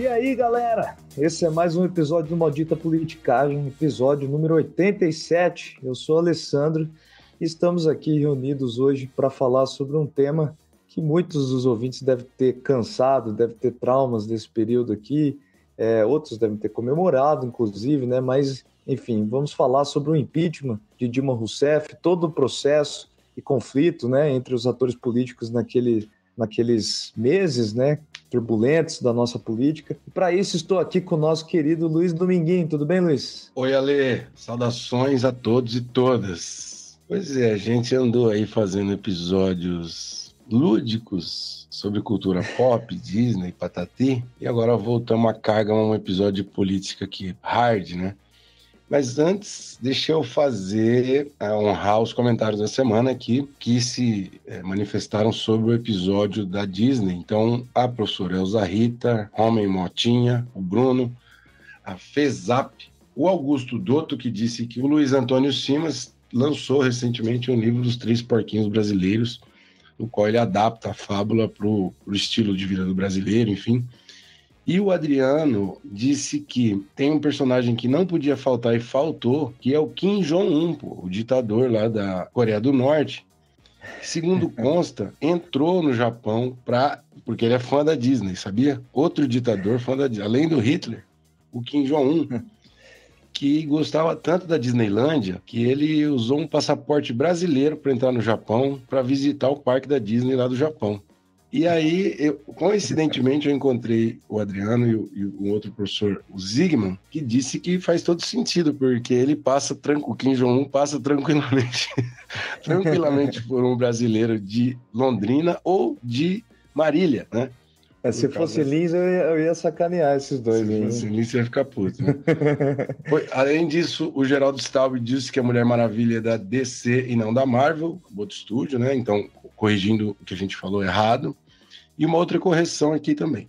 E aí, galera? Esse é mais um episódio do Maldita Politicagem, episódio número 87. Eu sou o Alessandro e estamos aqui reunidos hoje para falar sobre um tema que muitos dos ouvintes devem ter cansado, devem ter traumas desse período aqui, outros devem ter comemorado, inclusive, né? Mas, enfim, vamos falar sobre o impeachment de Dilma Rousseff, todo o processo e conflito, né, entre os atores políticos naqueles meses, né, turbulentos da nossa política. E para isso estou aqui com o nosso querido Luiz Dominguinho. Tudo bem, Luiz? Oi, Ale. Saudações a todos e todas. Pois é, a gente andou aí fazendo episódios lúdicos sobre cultura pop, Disney, patati, e agora voltamos à carga um episódio de política aqui, hard, né? Mas antes, deixa eu honrar os comentários da semana aqui, que se manifestaram sobre o episódio da Disney. Então, a professora Elza Rita, Homem Motinha, o Bruno, a Fezap, o Augusto Dotto, que disse que o Luiz Antônio Simas lançou recentemente um livro dos Três Porquinhos Brasileiros, no qual ele adapta a fábula para o estilo de vida do brasileiro, enfim. E o Adriano disse que tem um personagem que não podia faltar e faltou, que é o Kim Jong-un, o ditador lá da Coreia do Norte. Segundo consta, entrou no Japão porque ele é fã da Disney, sabia? Outro ditador fã da Disney, além do Hitler, o Kim Jong-un, que gostava tanto da Disneylândia que ele usou um passaporte brasileiro para entrar no Japão, para visitar o parque da Disney lá do Japão. E aí, coincidentemente, eu encontrei o Adriano e um outro professor, o Zygmunt, que disse que faz todo sentido, porque ele o Kim Jong-un passa tranquilamente por um brasileiro de Londrina ou de Marília, né? Se fosse Lins, eu ia sacanear esses dois. Se fosse Lins, você ia ficar puto, né? Além disso, o Geraldo Staub disse que a Mulher Maravilha é da DC e não da Marvel, outro estúdio, né? Então, corrigindo o que a gente falou errado. E uma outra correção aqui também.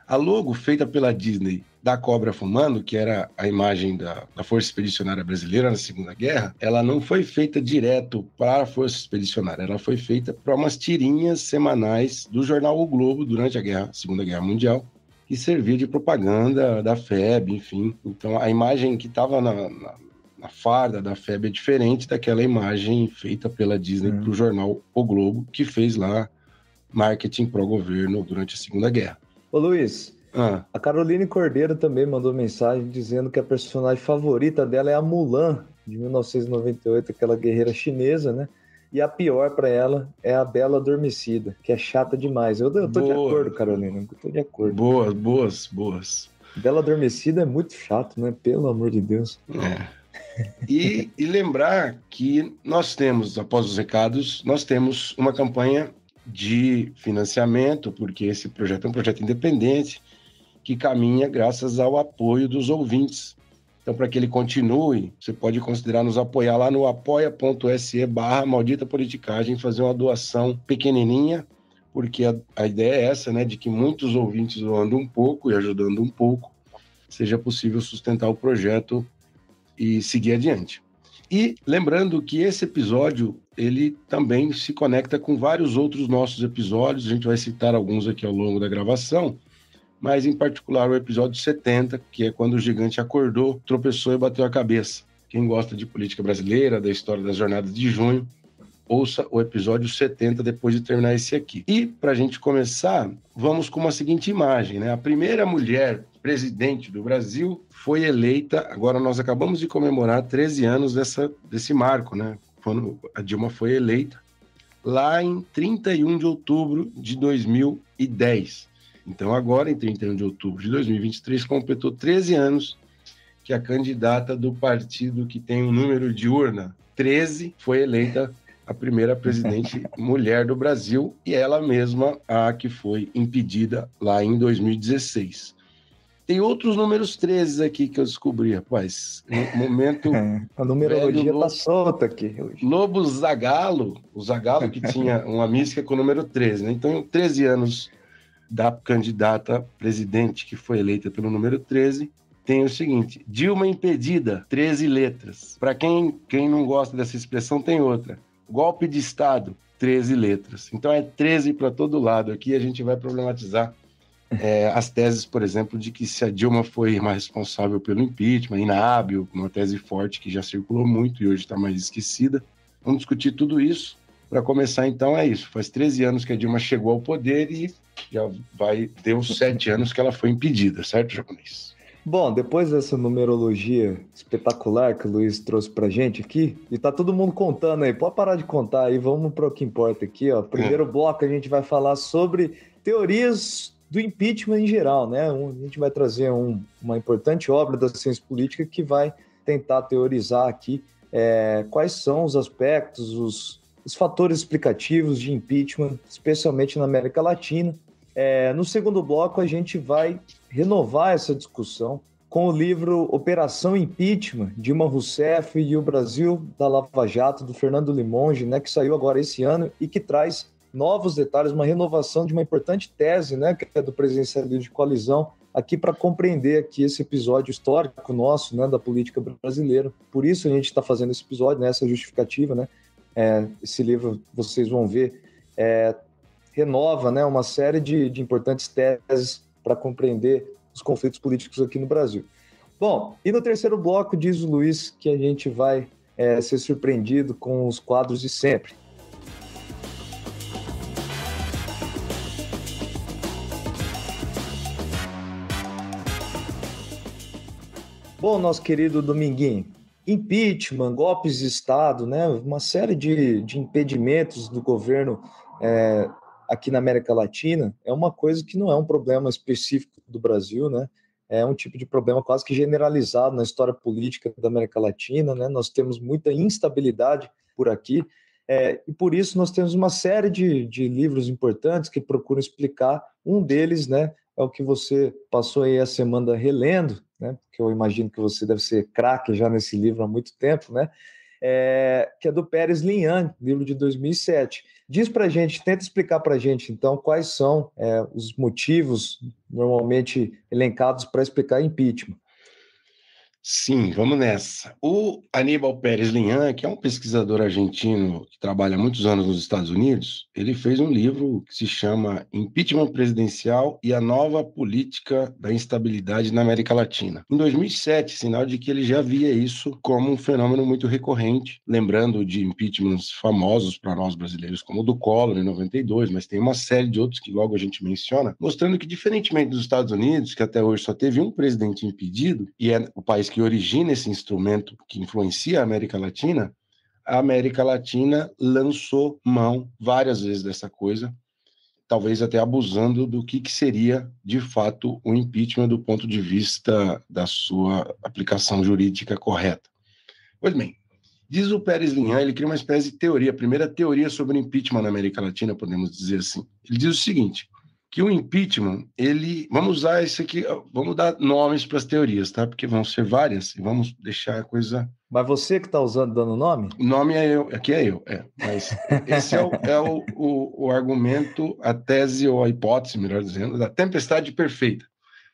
A logo feita pela Disney da Cobra Fumando, que era a imagem da Força Expedicionária Brasileira na Segunda Guerra, ela não foi feita direto para a Força Expedicionária, ela foi feita para umas tirinhas semanais do jornal O Globo durante a Segunda Guerra Mundial, que servia de propaganda da FEB, enfim. Então, a imagem que estava na farda da FEB é diferente daquela imagem feita pela Disney para o jornal O Globo, que fez lá marketing pró-governo durante a Segunda Guerra. Ô Luiz, a Caroline Cordeiro também mandou mensagem dizendo que a personagem favorita dela é a Mulan, de 1998, aquela guerreira chinesa, né? E a pior para ela é a Bela Adormecida, que é chata demais. Eu tô de acordo, Carolina, eu tô de acordo. Boas. Bela Adormecida é muito chato, né? Pelo amor de Deus. E lembrar que nós temos, após os recados, nós temos uma campanha de financiamento, porque esse projeto é um projeto independente que caminha graças ao apoio dos ouvintes. Então, para que ele continue, você pode considerar nos apoiar lá no apoia.se/maldita politicagem, fazer uma doação pequenininha, porque a ideia é essa, né, de que muitos ouvintes doando um pouco e ajudando um pouco, seja possível sustentar o projeto e seguir adiante. E lembrando que esse episódio, ele também se conecta com vários outros nossos episódios, a gente vai citar alguns aqui ao longo da gravação, mas em particular o episódio 70, que é quando o gigante acordou, tropeçou e bateu a cabeça. Quem gosta de política brasileira, da história das jornadas de junho, ouça o episódio 70 depois de terminar esse aqui. E, para a gente começar, vamos com uma seguinte imagem, né? A primeira mulher presidente do Brasil foi eleita, agora nós acabamos de comemorar 13 anos desse marco, né? Quando a Dilma foi eleita, lá em 31 de outubro de 2010. Então agora, em 31 de outubro de 2023, completou 13 anos que a candidata do partido que tem o número de urna 13 foi eleita a primeira presidente mulher do Brasil e ela mesma a que foi impedida lá em 2016. Tem outros números 13 aqui que eu descobri, rapaz. No momento... A numerologia tá solta aqui hoje. Lobo Zagallo, o Zagallo que tinha uma mística com o número 13, né? Então, 13 anos da candidata presidente que foi eleita pelo número 13, tem o seguinte: Dilma impedida, 13 letras. Para quem não gosta dessa expressão, tem outra. Golpe de Estado, 13 letras. Então, é 13 para todo lado aqui, a gente vai problematizar As teses, por exemplo, de que se a Dilma foi uma responsável pelo impeachment, inábil, uma tese forte que já circulou muito e hoje está mais esquecida. Vamos discutir tudo isso. Para começar, então, é isso. Faz 13 anos que a Dilma chegou ao poder e já deu 7 anos que ela foi impedida, certo, japonês? Bom, depois dessa numerologia espetacular que o Luiz trouxe pra gente aqui, e tá todo mundo contando aí, pode parar de contar aí, vamos para o que importa aqui, ó. Primeiro bloco a gente vai falar sobre teorias do impeachment em geral, né? A gente vai trazer uma importante obra da ciência política que vai tentar teorizar aqui quais são os aspectos, os fatores explicativos de impeachment, especialmente na América Latina. No segundo bloco, a gente vai renovar essa discussão com o livro Operação Impeachment, Dilma Rousseff e o Brasil da Lava Jato, do Fernando Limonge, né, que saiu agora esse ano e que traz novos detalhes, uma renovação de uma importante tese, né, que é do presidencialismo de coalizão, aqui para compreender aqui esse episódio histórico nosso, né, da política brasileira. Por isso a gente está fazendo esse episódio, né, essa justificativa, né? Esse livro, vocês vão ver, renova, né, uma série de importantes teses para compreender os conflitos políticos aqui no Brasil. Bom, e no terceiro bloco, diz o Luiz que a gente vai ser surpreendido com os quadros de sempre. Bom, nosso querido Dominguinho, impeachment, golpes de Estado, né, uma série de impedimentos do governo aqui na América Latina é uma coisa que não é um problema específico do Brasil, né? É um tipo de problema quase que generalizado na história política da América Latina, né? Nós temos muita instabilidade por aqui, e por isso nós temos uma série de livros importantes que procuram explicar. Um deles, né, é o que você passou aí a semana relendo, né? Porque eu imagino que você deve ser craque já nesse livro há muito tempo, né? Que é do Pérez Linhan, livro de 2007. Diz para a gente, tenta explicar para a gente, então, quais são os motivos normalmente elencados para explicar impeachment. Sim, vamos nessa. O Aníbal Pérez Linhan, que é um pesquisador argentino que trabalha há muitos anos nos Estados Unidos, ele fez um livro que se chama Impeachment Presidencial e a Nova Política da Instabilidade na América Latina. Em 2007, sinal de que ele já via isso como um fenômeno muito recorrente, lembrando de impeachments famosos para nós brasileiros, como o do Collor em 92, mas tem uma série de outros que logo a gente menciona, mostrando que, diferentemente dos Estados Unidos, que até hoje só teve um presidente impedido, e é o país que origina esse instrumento que influencia a América Latina lançou mão várias vezes dessa coisa, talvez até abusando do que seria, de fato, o impeachment do ponto de vista da sua aplicação jurídica correta. Pois bem, diz o Pérez Linhan, ele cria uma espécie de teoria, a primeira teoria sobre o impeachment na América Latina, podemos dizer assim. Ele diz o seguinte, que o impeachment, vamos usar isso aqui, vamos dar nomes para as teorias, tá? Porque vão ser várias e vamos deixar a coisa... Mas você que está dando nome? O nome é eu, aqui é eu, mas esse o argumento, a tese ou a hipótese, melhor dizendo, da tempestade perfeita.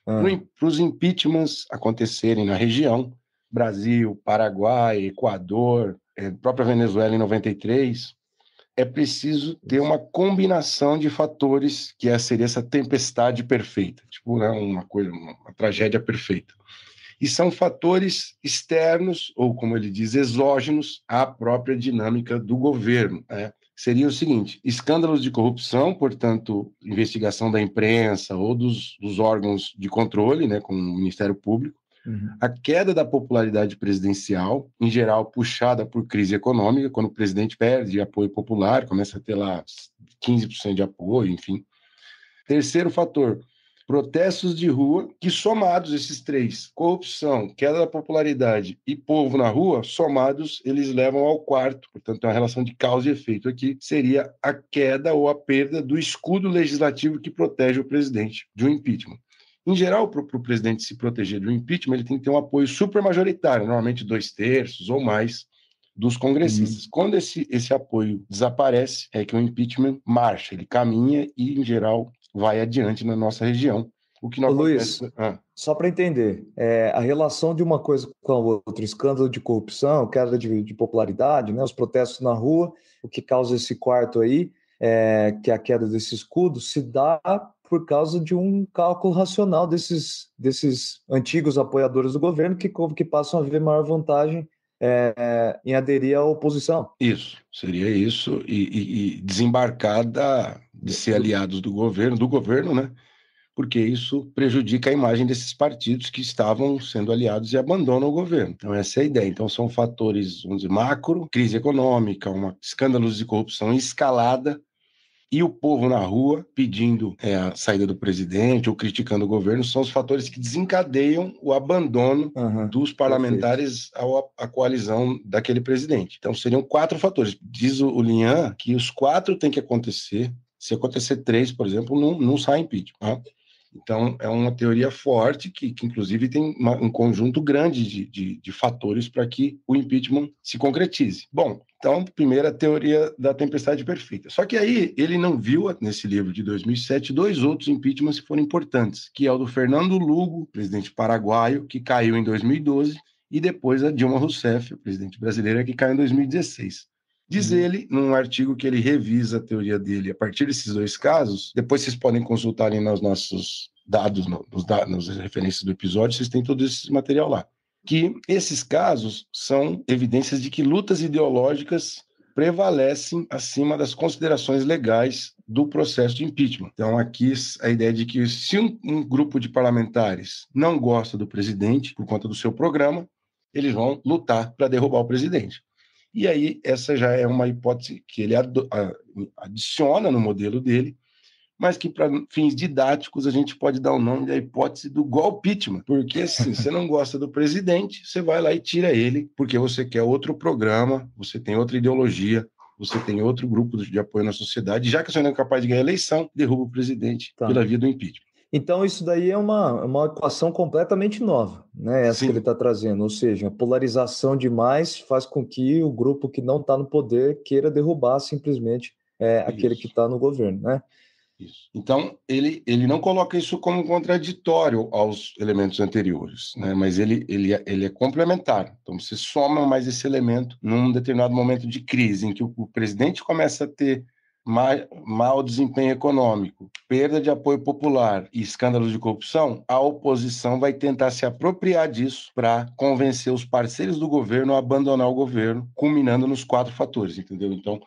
Para os impeachments acontecerem na região, Brasil, Paraguai, Equador, própria Venezuela em 93, é preciso ter uma combinação de fatores que seria essa tempestade perfeita, tipo, né, uma tragédia perfeita. E são fatores externos, ou como ele diz, exógenos à própria dinâmica do governo, né? Seria o seguinte, escândalos de corrupção, portanto, investigação da imprensa ou dos órgãos de controle, né, como o Ministério Público, a queda da popularidade presidencial, em geral puxada por crise econômica, quando o presidente perde apoio popular, começa a ter lá 15% de apoio, enfim. Terceiro fator, protestos de rua, que somados esses três, corrupção, queda da popularidade e povo na rua, somados, eles levam ao quarto, portanto, é uma relação de causa e efeito aqui, seria a queda ou a perda do escudo legislativo que protege o presidente de um impeachment. Em geral, para o presidente se proteger de um impeachment, ele tem que ter um apoio supermajoritário, normalmente 2/3 ou mais dos congressistas. Quando esse apoio desaparece, é que o impeachment marcha, ele caminha e, em geral, vai adiante na nossa região. O que não acontece... Luiz, só para entender, a relação de uma coisa com a outra, escândalo de corrupção, queda de popularidade, né, os protestos na rua, o que causa esse quarto aí, que é a queda desse escudo, se dá por causa de um cálculo racional desses antigos apoiadores do governo que passam a ver maior vantagem em aderir à oposição. Isso, seria isso, e desembarcar de ser aliados do governo, né? Porque isso prejudica a imagem desses partidos que estavam sendo aliados e abandonam o governo. Então, essa é a ideia. Então, são fatores, vamos dizer, macro, crise econômica, escândalos de corrupção em escalada, e o povo na rua pedindo a saída do presidente ou criticando o governo, são os fatores que desencadeiam o abandono dos parlamentares à coalizão daquele presidente. Então, seriam 4 fatores. Diz o Lian que os 4 têm que acontecer. Se acontecer 3, por exemplo, não sai impeachment. Tá? Então, é uma teoria forte que inclusive, tem um conjunto grande de fatores para que o impeachment se concretize. Bom, então, primeira teoria da tempestade perfeita. Só que aí, ele não viu, nesse livro de 2007, 2 outros impeachments que foram importantes, que é o do Fernando Lugo, presidente paraguaio, que caiu em 2012, e depois a Dilma Rousseff, presidente brasileira, que caiu em 2016. Diz ele, num artigo que ele revisa a teoria dele a partir desses 2 casos, depois vocês podem consultar ali nos nossos dados, nas referências do episódio, vocês têm todo esse material lá, que esses casos são evidências de que lutas ideológicas prevalecem acima das considerações legais do processo de impeachment. Então, aqui a ideia de que se um grupo de parlamentares não gosta do presidente por conta do seu programa, eles vão lutar para derrubar o presidente. E aí, essa já é uma hipótese que ele adiciona no modelo dele, mas que, para fins didáticos, a gente pode dar o nome da hipótese do golpeachment. Porque, assim, você não gosta do presidente, você vai lá e tira ele, porque você quer outro programa, você tem outra ideologia, você tem outro grupo de apoio na sociedade. Já que você não é capaz de ganhar a eleição, derruba o presidente pela via do impeachment. Então, isso daí é uma equação completamente nova, né? Essa que ele está trazendo. Ou seja, a polarização demais faz com que o grupo que não está no poder queira derrubar simplesmente aquele que está no governo, né? Isso. Então, ele não coloca isso como contraditório aos elementos anteriores, né? Mas ele é complementar. Então, você soma mais esse elemento num determinado momento de crise, em que o presidente começa a ter mau desempenho econômico, perda de apoio popular e escândalos de corrupção, a oposição vai tentar se apropriar disso para convencer os parceiros do governo a abandonar o governo, culminando nos 4 fatores, entendeu? Então,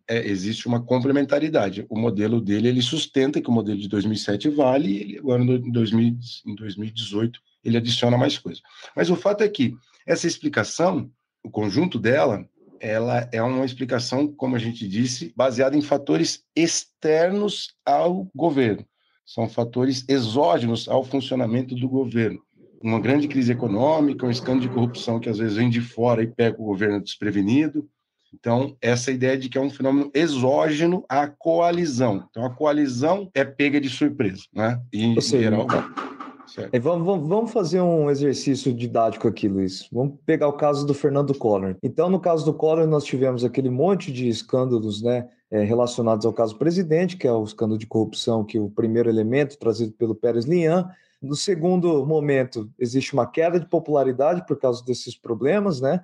existe uma complementaridade. O modelo dele, ele sustenta que o modelo de 2007 vale, e ele, agora em 2018 ele adiciona mais coisas. Mas o fato é que essa explicação, o conjunto dela, ela é uma explicação, como a gente disse, baseada em fatores externos ao governo. São fatores exógenos ao funcionamento do governo. Uma grande crise econômica, um escândalo de corrupção que às vezes vem de fora e pega o governo desprevenido. Então, essa ideia de que é um fenômeno exógeno à coalizão. Então, a coalizão é pega de surpresa, né? E, em geral... Vamos fazer um exercício didático aqui, Luiz. Vamos pegar o caso do Fernando Collor. Então, no caso do Collor, nós tivemos aquele monte de escândalos, né, relacionados ao caso presidente, que é o escândalo de corrupção, que é o primeiro elemento trazido pelo Pérez Lian. No segundo momento, existe uma queda de popularidade por causa desses problemas, né?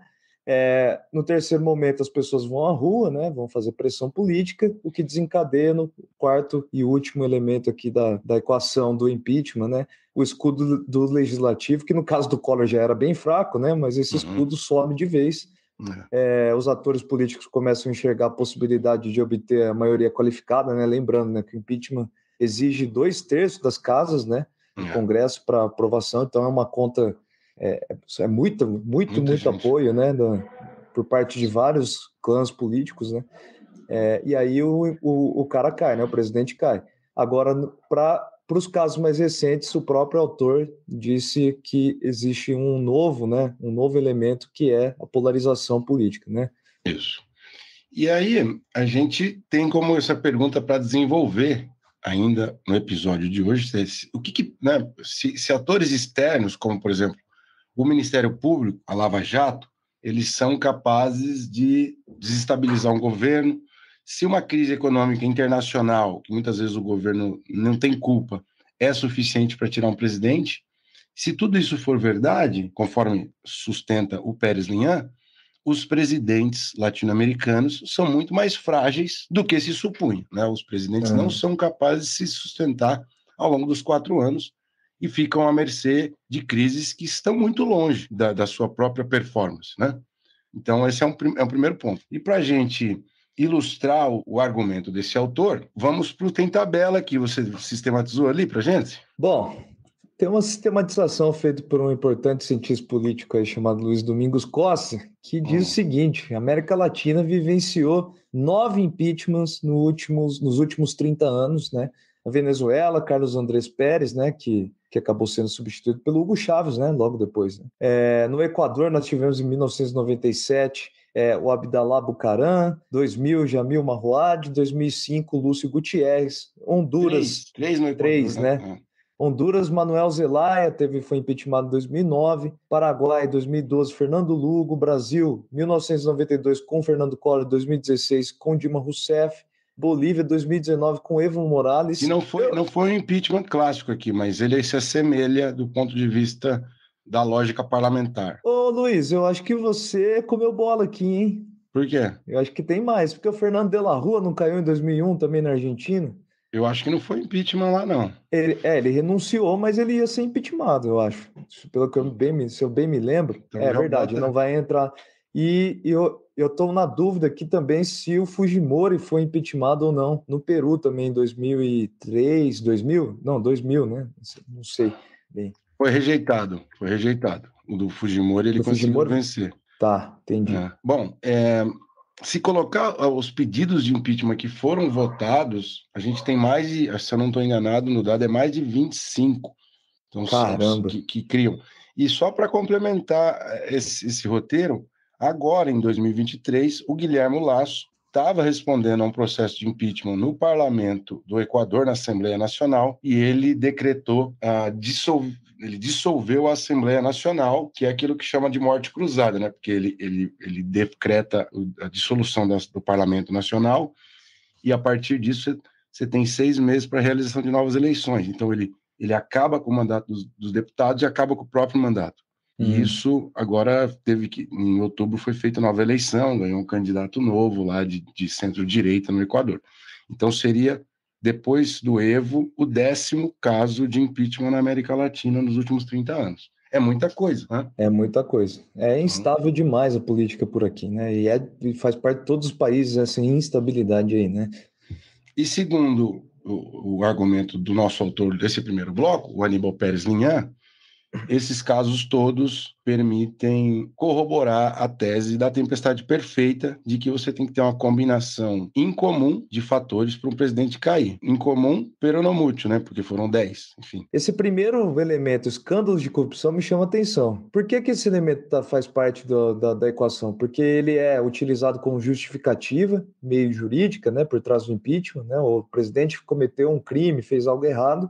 No terceiro momento, as pessoas vão à rua, né, vão fazer pressão política, o que desencadeia no quarto e último elemento aqui da equação do impeachment, né, o escudo do legislativo, que no caso do Collor já era bem fraco, né, mas esse escudo sobe de vez. Os atores políticos começam a enxergar a possibilidade de obter a maioria qualificada, né, lembrando, né, que o impeachment exige 2/3 das casas, né, do Congresso para aprovação, então é uma conta... muito apoio, né, por parte de vários clãs políticos, né? E aí o cara cai, né? O presidente cai. Agora, para os casos mais recentes, o próprio autor disse que existe um novo elemento que é a polarização política, né? Isso. E aí a gente tem como essa pergunta para desenvolver ainda no episódio de hoje, o que né, se atores externos, como por exemplo o Ministério Público, a Lava Jato, eles são capazes de desestabilizar um governo. Se uma crise econômica internacional, que muitas vezes o governo não tem culpa, é suficiente para tirar um presidente, se tudo isso for verdade, conforme sustenta o Pérez Lian, os presidentes latino-americanos são muito mais frágeis do que se supunha, né? Os presidentes não são capazes de se sustentar ao longo dos 4 anos e ficam à mercê de crises que estão muito longe da sua própria performance, né? Então, esse é um primeiro ponto. E para a gente ilustrar o argumento desse autor, vamos para o Tem Tabela, que você sistematizou ali para a gente? Bom, tem uma sistematização feita por um importante cientista político aí chamado Luiz Domingos Costa, que diz o seguinte: a América Latina vivenciou 9 impeachments nos últimos 30 anos, né? A Venezuela, Carlos Andrés Pérez, né, que acabou sendo substituído pelo Hugo Chávez, né, logo depois. Né? No Equador, nós tivemos em 1997 o Abdalá Bucaram, 2000, Jamil Mahuad, 2005, Lúcio Gutierrez, Honduras... Três no Equador, né? Honduras, Manuel Zelaya foi impeachmentado em 2009, Paraguai, 2012, Fernando Lugo, Brasil, 1992, com Fernando Collor, 2016, com Dilma Rousseff, Bolívia, 2019, com Evo Morales. E não foi um impeachment clássico aqui, mas ele se assemelha do ponto de vista da lógica parlamentar. Ô, Luiz, eu acho que você comeu bola aqui, hein? Por quê? Eu acho que tem mais, porque o Fernando de la Rúa não caiu em 2001 também na Argentina? Eu acho que não foi impeachment lá, não. Ele renunciou, mas ele ia ser impeachmentado, eu acho. Pelo que se eu bem me lembro. Então, é verdade, não vai entrar. E eu estou na dúvida aqui também se o Fujimori foi impeachmentado ou não. No Peru também, em 2003, 2000? Não, 2000, né? Não sei bem. Foi rejeitado. O do Fujimori ele conseguiu vencer. Tá, entendi. Bom, se colocar os pedidos de impeachment que foram votados, a gente tem mais de, se eu não estou enganado no dado, é mais de 25. Então, caramba. Que criam. E só para complementar esse roteiro, agora em 2023, o Guilherme Lasso estava respondendo a um processo de impeachment no parlamento do Equador, na Assembleia Nacional, e ele decretou ele dissolveu a Assembleia Nacional, que é aquilo que chama de morte cruzada, né? Porque ele decreta a dissolução do Parlamento Nacional e, a partir disso, você tem 6 meses para a realização de novas eleições. Então, ele acaba com o mandato dos deputados e acaba com o próprio mandato. E isso, agora, em outubro foi feita nova eleição, ganhou um candidato novo lá de centro-direita no Equador. Então, seria, depois do Evo, o 10º caso de impeachment na América Latina nos últimos 30 anos. É muita coisa, né? É muita coisa. É instável demais a política por aqui, né? E faz parte de todos os países essa instabilidade aí, né? E segundo o argumento do nosso autor desse primeiro bloco, o Aníbal Pérez Linhã, esses casos todos permitem corroborar a tese da tempestade perfeita de que você tem que ter uma combinação incomum de fatores para um presidente cair. Incomum, pero não mútuo, né? Porque foram 10, enfim. Esse primeiro elemento, escândalos de corrupção, me chama a atenção. Por que esse elemento faz parte da equação? Porque ele é utilizado como justificativa, meio jurídica, né? Por trás do impeachment, né? O presidente cometeu um crime, fez algo errado,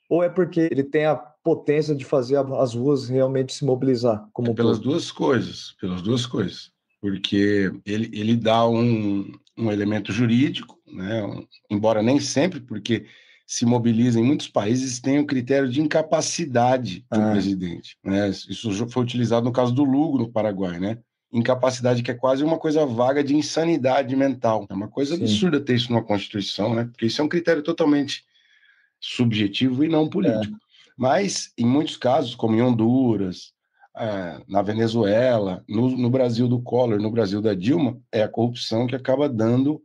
ou é porque ele tem a potência de fazer as ruas realmente se mobilizar? Pelas duas coisas. Porque ele dá um elemento jurídico, né? Embora nem sempre, porque se mobiliza em muitos países, tem o critério de incapacidade do presidente. Né? Isso foi utilizado no caso do Lugo, no Paraguai, né? Incapacidade que é quase uma coisa vaga de insanidade mental. É uma coisa absurda ter isso numa Constituição, né? Porque isso é um critério totalmente subjetivo e não político. Mas, em muitos casos, como em Honduras, na Venezuela, no Brasil do Collor, no Brasil da Dilma, é a corrupção que acaba dando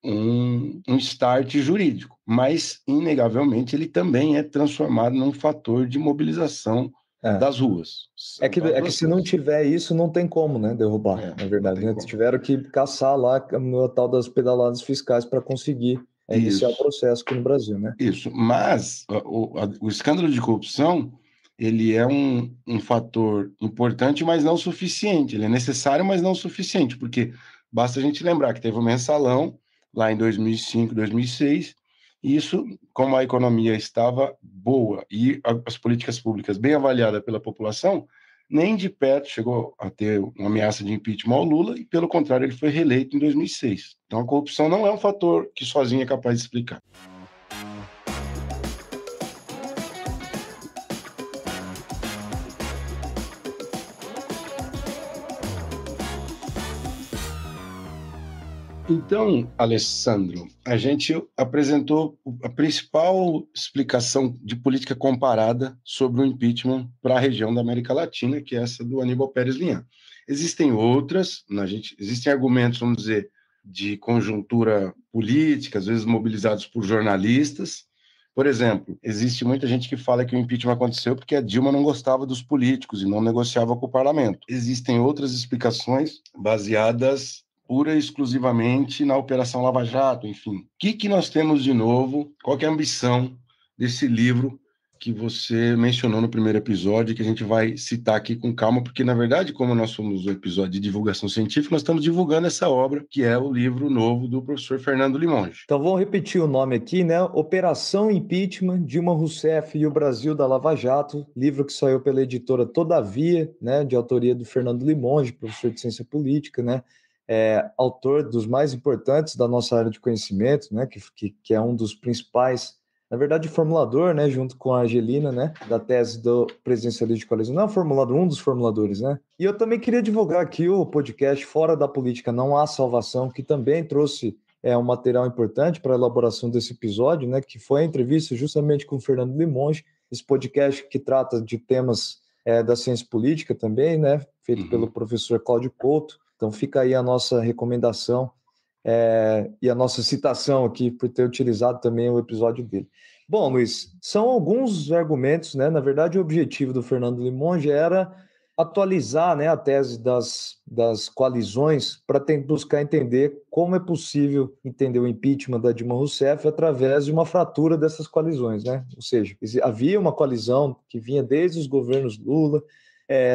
um start jurídico. Mas, inegavelmente, ele também é transformado num fator de mobilização das ruas. É que se não tiver isso, não tem como, né, derrubar, na verdade. Né? Tiveram que caçar lá no tal das pedaladas fiscais para conseguir iniciar o processo aqui no Brasil, né? Isso, mas o escândalo de corrupção, ele é um fator importante, mas não suficiente. Ele é necessário, mas não suficiente, porque basta a gente lembrar que teve o mensalão lá em 2005, 2006, e isso, como a economia estava boa e as políticas públicas bem avaliadas pela população, nem de perto chegou a ter uma ameaça de impeachment ao Lula, e, pelo contrário, ele foi reeleito em 2006. Então, a corrupção não é um fator que sozinho é capaz de explicar. Então, Alessandro, a gente apresentou a principal explicação de política comparada sobre o impeachment para a região da América Latina, que é essa do Aníbal Pérez Lian. Existem outras, existem argumentos, vamos dizer, de conjuntura política, às vezes mobilizados por jornalistas. Por exemplo, existe muita gente que fala que o impeachment aconteceu porque a Dilma não gostava dos políticos e não negociava com o parlamento. Existem outras explicações baseadas pura e exclusivamente na Operação Lava Jato, enfim. O que nós temos de novo? Qual que é a ambição desse livro que você mencionou no primeiro episódio, que a gente vai citar aqui com calma, porque, na verdade, como nós somos um episódio de divulgação científica, nós estamos divulgando essa obra, que é o livro novo do professor Fernando Limonge. Então, vamos repetir o nome aqui, né? Operação Impeachment, Dilma Rousseff e o Brasil da Lava Jato, livro que saiu pela editora Todavia, né? De autoria do Fernando Limonge, professor de Ciência Política, né? Autor dos mais importantes da nossa área de conhecimento, né? Que é um dos principais, na verdade, formulador, né? Junto com a Angelina, né? Da tese do presidencialismo de coalizão. Não, formulador, um dos formuladores, né? E eu também queria divulgar aqui o podcast Fora da Política Não Há Salvação, que também trouxe um material importante para a elaboração desse episódio, né? Que foi a entrevista justamente com o Fernando Limonge, esse podcast que trata de temas da ciência política também, né? Feito pelo professor Cláudio Couto. Então fica aí a nossa recomendação e a nossa citação aqui por ter utilizado também o episódio dele. Bom, Luiz, são alguns argumentos, né? Na verdade, o objetivo do Fernando Limonge era atualizar, né, a tese das coalizões para buscar entender como é possível entender o impeachment da Dilma Rousseff através de uma fratura dessas coalizões, né? Ou seja, havia uma coalizão que vinha desde os governos Lula,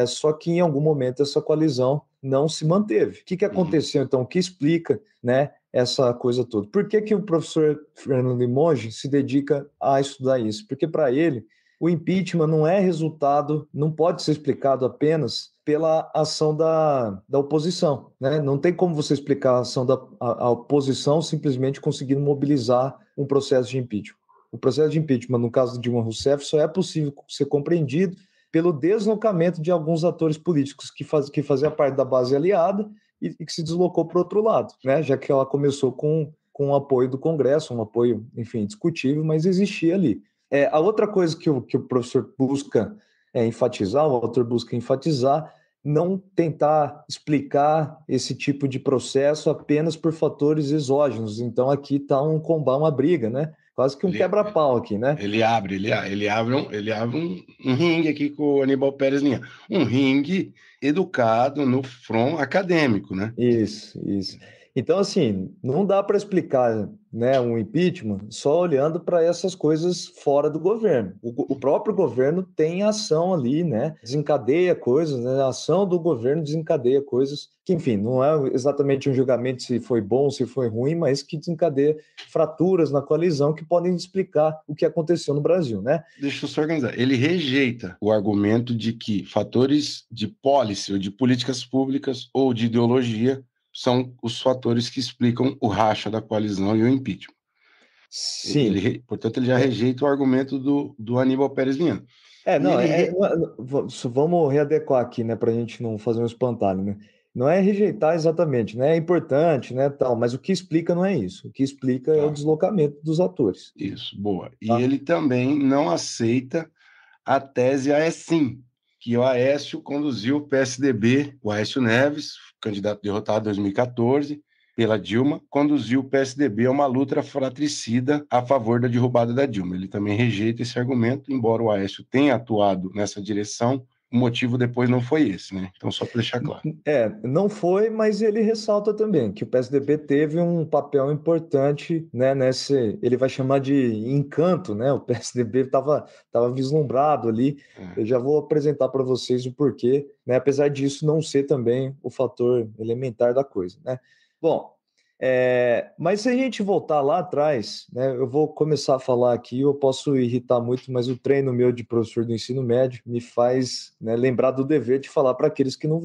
só que em algum momento essa coalizão não se manteve. O que aconteceu, então? O que explica, né, essa coisa toda? Por que o professor Fernando Limonge se dedica a estudar isso? Porque, para ele, o impeachment não é resultado, não pode ser explicado apenas pela ação da oposição, né? Não tem como você explicar a ação a oposição simplesmente conseguindo mobilizar um processo de impeachment. O processo de impeachment, no caso de Dilma Rousseff, só é possível ser compreendido pelo deslocamento de alguns atores políticos que faziam parte da base aliada e que se deslocou para o outro lado, né? Já que ela começou com o apoio do Congresso, um apoio, enfim, discutível, mas existia ali. A outra coisa que o professor busca enfatizar, o autor busca enfatizar, não tentar explicar esse tipo de processo apenas por fatores exógenos. Então, aqui está um combate, uma briga, né? Quase que um quebra-pau aqui, né? Ele abre um ringue aqui com o Aníbal Pérez Linha. Um ringue educado no front acadêmico, né? Isso. Então, assim, não dá para explicar, né, um impeachment só olhando para essas coisas fora do governo. O próprio governo tem ação ali, né, desencadeia coisas, né, a ação do governo desencadeia coisas que, enfim, não é exatamente um julgamento se foi bom, se foi ruim, mas que desencadeia fraturas na coalizão que podem explicar o que aconteceu no Brasil, né? Deixa eu só organizar. Ele rejeita o argumento de que fatores de policy ou de políticas públicas ou de ideologia são os fatores que explicam o racha da coalizão e o impeachment. Sim. Portanto, ele já rejeita o argumento do Aníbal Pérez Lian. Vamos readequar aqui, né, para a gente não fazer um espantalho, né? Não é rejeitar exatamente, né? É importante, né, tal, mas o que explica não é isso. O que explica é o deslocamento dos atores. Isso, boa. E ele também não aceita a tese Aécio, que o Aécio conduziu o PSDB, o Aécio Neves, candidato derrotado em 2014 pela Dilma, conduziu o PSDB a uma luta fratricida a favor da derrubada da Dilma. Ele também rejeita esse argumento, embora o Aécio tenha atuado nessa direção, o motivo depois não foi esse, né? Então, só para deixar claro. Não foi, mas ele ressalta também que o PSDB teve um papel importante, né, ele vai chamar de encanto, né? O PSDB estava vislumbrado ali. Eu já vou apresentar para vocês o porquê, né? Apesar disso não ser também o fator elementar da coisa, né? Bom, mas se a gente voltar lá atrás, né, eu vou começar a falar aqui, eu posso irritar muito, mas o treino meu de professor do ensino médio me faz, né, lembrar do dever de falar para aqueles que não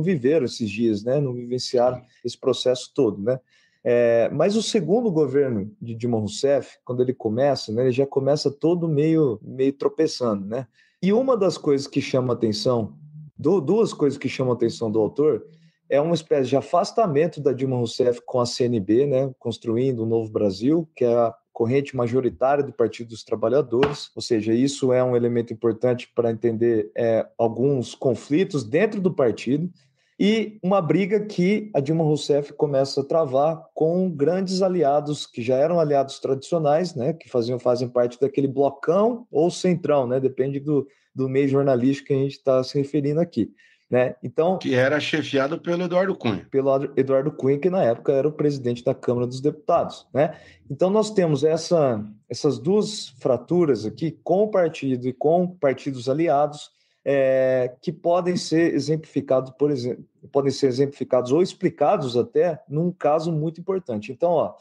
viveram esses dias, né, não vivenciaram esse processo todo, né? Mas o segundo governo de Dilma Rousseff, quando ele começa, né, ele já começa todo meio tropeçando, né? E uma das coisas que chama atenção, duas coisas que chamam a atenção do autor, é uma espécie de afastamento da Dilma Rousseff com a CNB, né, construindo um novo Brasil, que é a corrente majoritária do Partido dos Trabalhadores, ou seja, isso é um elemento importante para entender alguns conflitos dentro do partido, e uma briga que a Dilma Rousseff começa a travar com grandes aliados, que já eram aliados tradicionais, né, que fazem parte daquele blocão ou centrão, né, depende do meio jornalístico que a gente está se referindo aqui. Né? Então, que era chefiado pelo Eduardo Cunha. Pelo Eduardo Cunha, que na época era o presidente da Câmara dos Deputados. Né? Então, nós temos essas duas fraturas aqui com o partido e com partidos aliados, que podem ser exemplificados, por exemplo, podem ser exemplificados ou explicados até num caso muito importante. Então,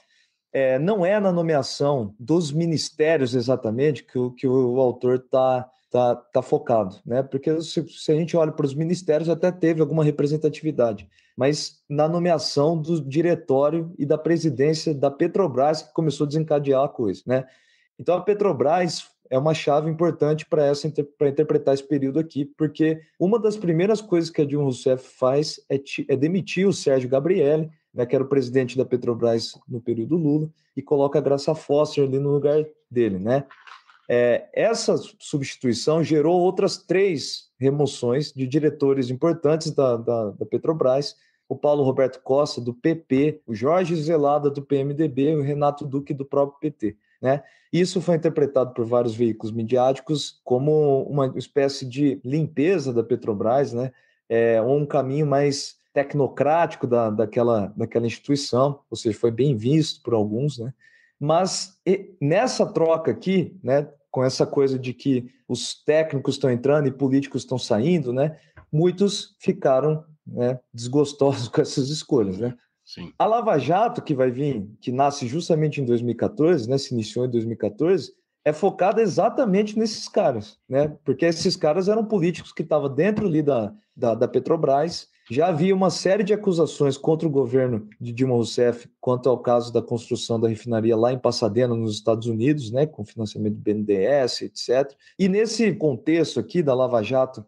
não é na nomeação dos ministérios exatamente que o autor está focado, né? Porque se a gente olha para os ministérios, até teve alguma representatividade, mas na nomeação do diretório e da presidência da Petrobras que começou a desencadear a coisa, né? Então a Petrobras é uma chave importante para interpretar esse período aqui, porque uma das primeiras coisas que a Dilma Rousseff faz é demitir o Sérgio Gabrielli, né, que era o presidente da Petrobras no período Lula, e coloca a Graça Foster ali no lugar dele, né? Essa substituição gerou outras 3 remoções de diretores importantes da Petrobras: o Paulo Roberto Costa, do PP, o Jorge Zelada, do PMDB, e o Renato Duque, do próprio PT. Né? Isso foi interpretado por vários veículos midiáticos como uma espécie de limpeza da Petrobras, né? Um caminho mais tecnocrático daquela instituição, ou seja, foi bem visto por alguns, né? Mas nessa troca aqui, né, com essa coisa de que os técnicos estão entrando e políticos estão saindo, né, muitos ficaram, né, desgostosos com essas escolhas. Né? Sim. A Lava Jato, que vai vir, que nasce justamente em 2014, né, se iniciou em 2014, é focada exatamente nesses caras, né? Porque esses caras eram políticos que estavam dentro ali da Petrobras. Já havia uma série de acusações contra o governo de Dilma Rousseff quanto ao caso da construção da refinaria lá em Pasadena, nos Estados Unidos, né, com financiamento do BNDES, etc. E nesse contexto aqui da Lava Jato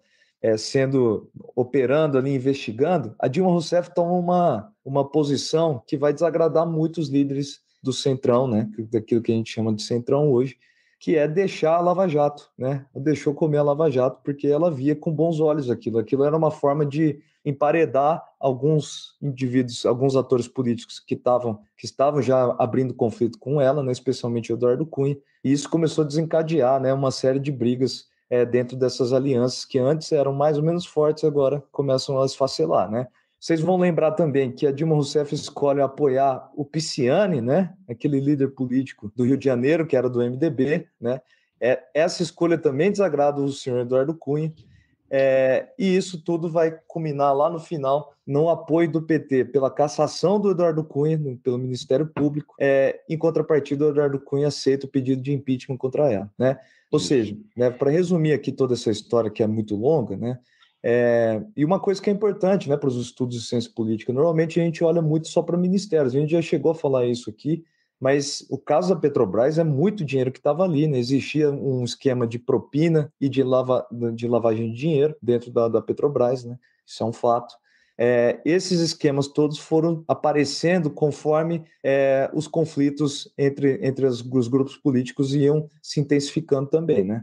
operando ali, investigando, a Dilma Rousseff toma uma posição que vai desagradar muitos líderes do Centrão, né, daquilo que a gente chama de Centrão hoje, que é deixar a Lava Jato, né? Deixou comer a Lava Jato porque ela via com bons olhos aquilo. Aquilo era uma forma de emparedar alguns indivíduos, alguns atores políticos que estavam já abrindo conflito com ela, né? Especialmente o Eduardo Cunha. E isso começou a desencadear, né, uma série de brigas dentro dessas alianças que antes eram mais ou menos fortes, agora começam a esfacelar, né? Vocês vão lembrar também que a Dilma Rousseff escolhe apoiar o Pisciani, né? Aquele líder político do Rio de Janeiro, que era do MDB, né? Essa escolha também desagrada o senhor Eduardo Cunha, e isso tudo vai culminar lá no final no apoio do PT pela cassação do Eduardo Cunha pelo Ministério Público, em contrapartida o Eduardo Cunha aceita o pedido de impeachment contra ela, né? Ou seja, né, para resumir aqui toda essa história que é muito longa, né? E uma coisa que é importante, né, para os estudos de ciência política, normalmente a gente olha muito só para ministérios, a gente já chegou a falar isso aqui, mas o caso da Petrobras é muito dinheiro que estava ali, né? Existia um esquema de propina e de lavagem de dinheiro dentro da Petrobras, né? Isso é um fato. Esses esquemas todos foram aparecendo conforme os conflitos entre os grupos políticos iam se intensificando também, né?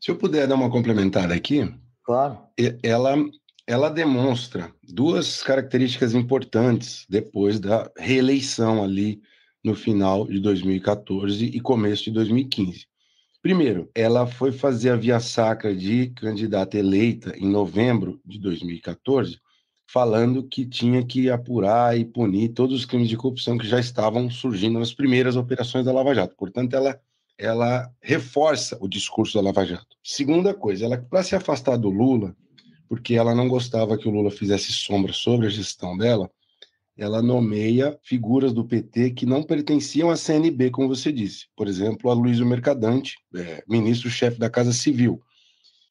Se eu puder dar uma complementada aqui, claro. Ela demonstra 2 características importantes depois da reeleição ali no final de 2014 e começo de 2015. Primeiro, ela foi fazer a via sacra de candidata eleita em novembro de 2014, falando que tinha que apurar e punir todos os crimes de corrupção que já estavam surgindo nas primeiras operações da Lava Jato. Portanto, ela reforça o discurso da Lava Jato. Segunda coisa, ela, para se afastar do Lula, porque ela não gostava que o Lula fizesse sombra sobre a gestão dela, ela nomeia figuras do PT que não pertenciam à CNB, como você disse. Por exemplo, a Luísio Mercadante, ministro-chefe da Casa Civil,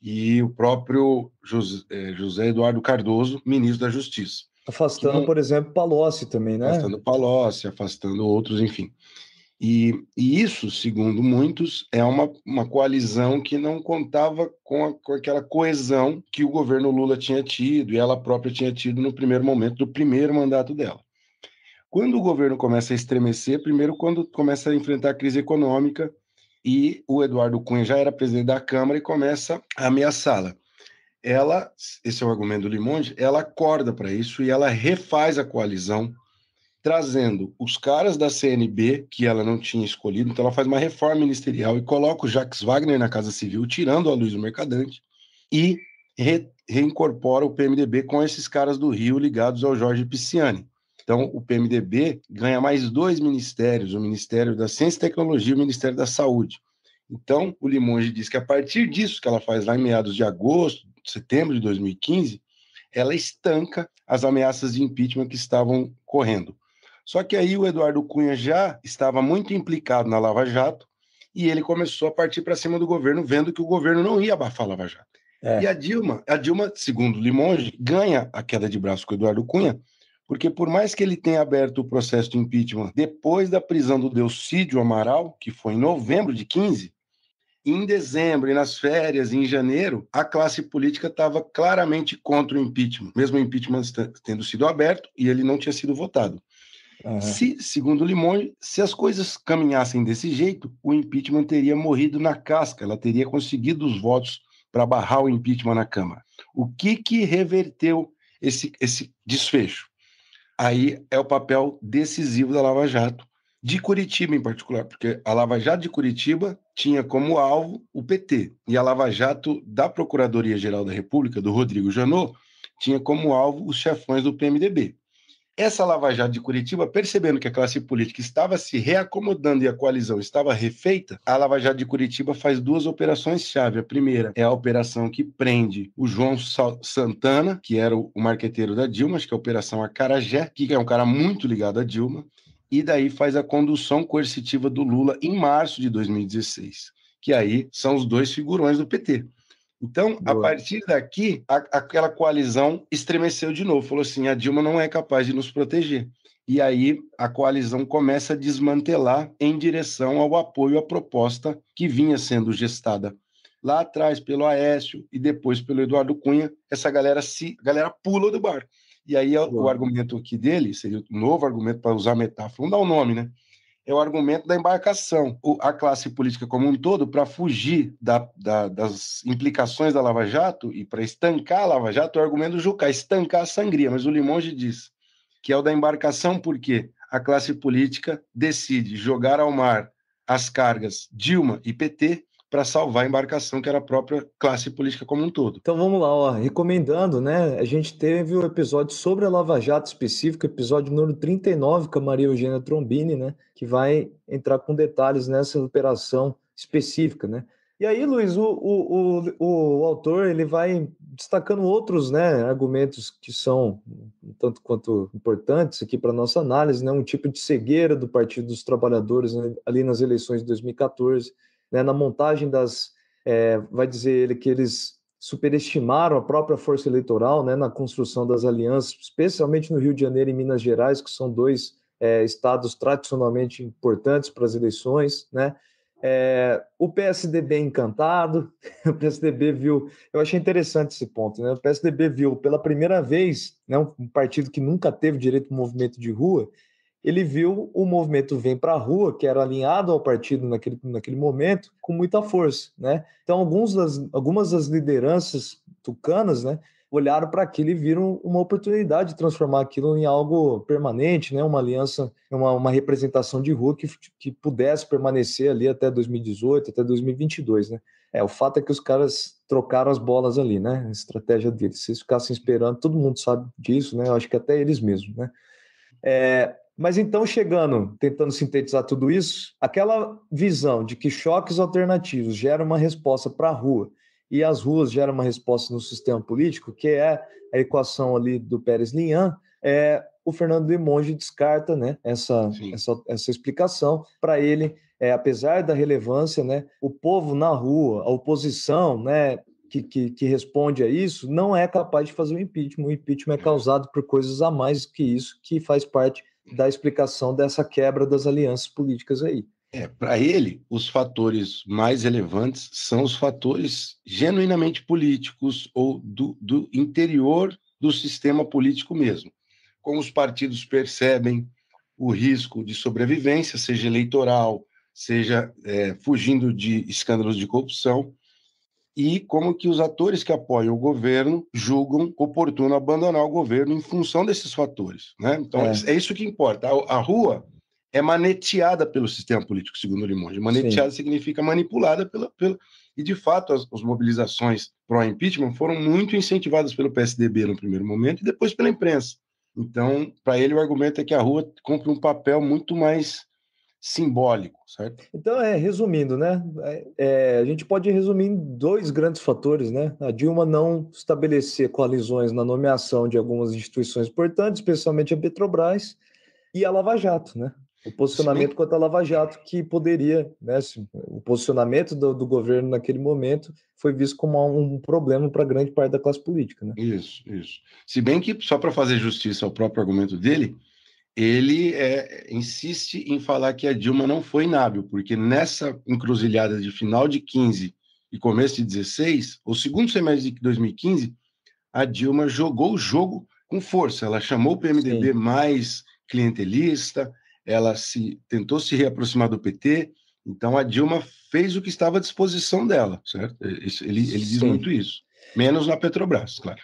e o próprio José Eduardo Cardoso, ministro da Justiça. Afastando, por exemplo, Palocci também, né? Afastando Palocci, afastando outros, enfim. E isso, segundo muitos, é uma coalizão que não contava com aquela coesão que o governo Lula tinha tido e ela própria tinha tido no primeiro momento do primeiro mandato dela. Quando o governo começa a estremecer, primeiro quando começa a enfrentar a crise econômica e o Eduardo Cunha já era presidente da Câmara e começa a ameaçá-la. Ela, esse é o argumento do Limonde, ela acorda para isso e ela refaz a coalizão trazendo os caras da CNB, que ela não tinha escolhido, então ela faz uma reforma ministerial e coloca o Jacques Wagner na Casa Civil, tirando a Luiz Mercadante, e reincorpora o PMDB com esses caras do Rio ligados ao Jorge Pisciani. Então, o PMDB ganha mais 2 ministérios, o Ministério da Ciência e Tecnologia e o Ministério da Saúde. Então, o Limonge diz que a partir disso que ela faz lá em meados de agosto, setembro de 2015, ela estanca as ameaças de impeachment que estavam correndo. Só que aí o Eduardo Cunha já estava muito implicado na Lava Jato e ele começou a partir para cima do governo, vendo que o governo não ia abafar a Lava Jato. E a Dilma, segundo Limonge, ganha a queda de braço com o Eduardo Cunha, porque por mais que ele tenha aberto o processo de impeachment depois da prisão do Delcídio Amaral, que foi em novembro de 15, em dezembro e nas férias, em janeiro, a classe política estava claramente contra o impeachment, mesmo o impeachment tendo sido aberto e ele não tinha sido votado. Segundo Limões, se as coisas caminhassem desse jeito, o impeachment teria morrido na casca, ela teria conseguido os votos para barrar o impeachment na Câmara. O que reverteu esse desfecho? Aí é o papel decisivo da Lava Jato, de Curitiba em particular, porque a Lava Jato de Curitiba tinha como alvo o PT, e a Lava Jato da Procuradoria-Geral da República, do Rodrigo Janot, tinha como alvo os chefões do PMDB. Essa Lava Jato de Curitiba, percebendo que a classe política estava se reacomodando e a coalizão estava refeita, a Lava Jato de Curitiba faz 2 operações-chave. A primeira é a operação que prende o João Santana, que era o marqueteiro da Dilma, acho que é a Operação Acarajé, que é um cara muito ligado à Dilma, e daí faz a condução coercitiva do Lula em março de 2016, que aí são os 2 figurões do PT. Então, a partir daqui, aquela coalizão estremeceu de novo, falou assim, a Dilma não é capaz de nos proteger. E aí a coalizão começa a desmantelar em direção ao apoio à proposta que vinha sendo gestada lá atrás pelo Aécio e depois pelo Eduardo Cunha. Essa galera pula do barco. E aí o argumento aqui dele, seria o novo argumento para usar metáfora, vamos dar um nome, né? É o argumento da embarcação. A classe política como um todo, para fugir das implicações da Lava Jato e para estancar a Lava Jato, é o argumento do Jucá, estancar a sangria. Mas o Limonge diz que é o da embarcação porque a classe política decide jogar ao mar as cargas Dilma e PT para salvar a embarcação, que era a própria classe política como um todo. Então vamos lá, ó, recomendando, né? A gente teve o episódio sobre a Lava Jato específico, episódio número 39 com a Maria Eugênia Trombini, né? Que vai entrar com detalhes nessa operação específica, né? E aí, Luiz, o autor ele vai destacando outros, né, argumentos que são um tanto quanto importantes aqui para nossa análise, né? Um tipo de cegueira do Partido dos Trabalhadores, né, ali nas eleições de 2014, né, na montagem vai dizer ele que eles superestimaram a própria força eleitoral, né, na construção das alianças, especialmente no Rio de Janeiro e Minas Gerais, que são 2 estados tradicionalmente importantes para as eleições, né? O PSDB encantado, o PSDB viu, eu achei interessante esse ponto, né? O PSDB viu pela primeira vez, né, um partido que nunca teve direito ao movimento de rua, ele viu o movimento Vem para a Rua, que era alinhado ao partido naquele momento, com muita força, né? Então, algumas das lideranças tucanas, né, olharam para aquilo e viram uma oportunidade de transformar aquilo em algo permanente, né? Uma aliança, uma representação de rua que pudesse permanecer ali até 2018, até 2022, né? O fato é que os caras trocaram as bolas ali, né? A estratégia deles. Se eles ficassem esperando, todo mundo sabe disso, né? Eu acho que até eles mesmos, né? Mas então, tentando sintetizar tudo isso, aquela visão de que choques alternativos geram uma resposta para a rua e as ruas geram uma resposta no sistema político, que é a equação ali do Pérez-Lian, o Fernando de Monge descarta, né, essa explicação. Para ele, apesar da relevância, né, o povo na rua, a oposição, né, que responde a isso, não é capaz de fazer o impeachment. O impeachment é causado por coisas a mais que isso, que faz parte da explicação dessa quebra das alianças políticas aí. Para ele, os fatores mais relevantes são os fatores genuinamente políticos ou do interior do sistema político mesmo. Como os partidos percebem o risco de sobrevivência, seja eleitoral, seja fugindo de escândalos de corrupção, e como que os atores que apoiam o governo julgam oportuno abandonar o governo em função desses fatores, né? Então, é isso que importa. A rua é maneteada pelo sistema político, segundo o Limonge. Maneteada significa manipulada pela... E, de fato, as mobilizações pró-impeachment foram muito incentivadas pelo PSDB no primeiro momento e depois pela imprensa. Então, para ele, o argumento é que a rua cumpre um papel muito mais simbólico, certo? Então, resumindo, né? A gente pode resumir em dois grandes fatores, né? A Dilma não estabelecer coalizões na nomeação de algumas instituições importantes, especialmente a Petrobras, e a Lava Jato, né? O posicionamento quanto à Lava Jato, que poderia, né? O posicionamento do governo naquele momento foi visto como um problema para grande parte da classe política, né? Isso. Se bem que, só para fazer justiça ao próprio argumento dele, ele insiste em falar que a Dilma não foi inábil, porque nessa encruzilhada de final de 15 e começo de 16, o segundo semestre de 2015, a Dilma jogou o jogo com força. Ela chamou o PMDB mais clientelista, ela tentou se reaproximar do PT, então a Dilma fez o que estava à disposição dela, certo? Ele diz muito isso. Menos na Petrobras, claro.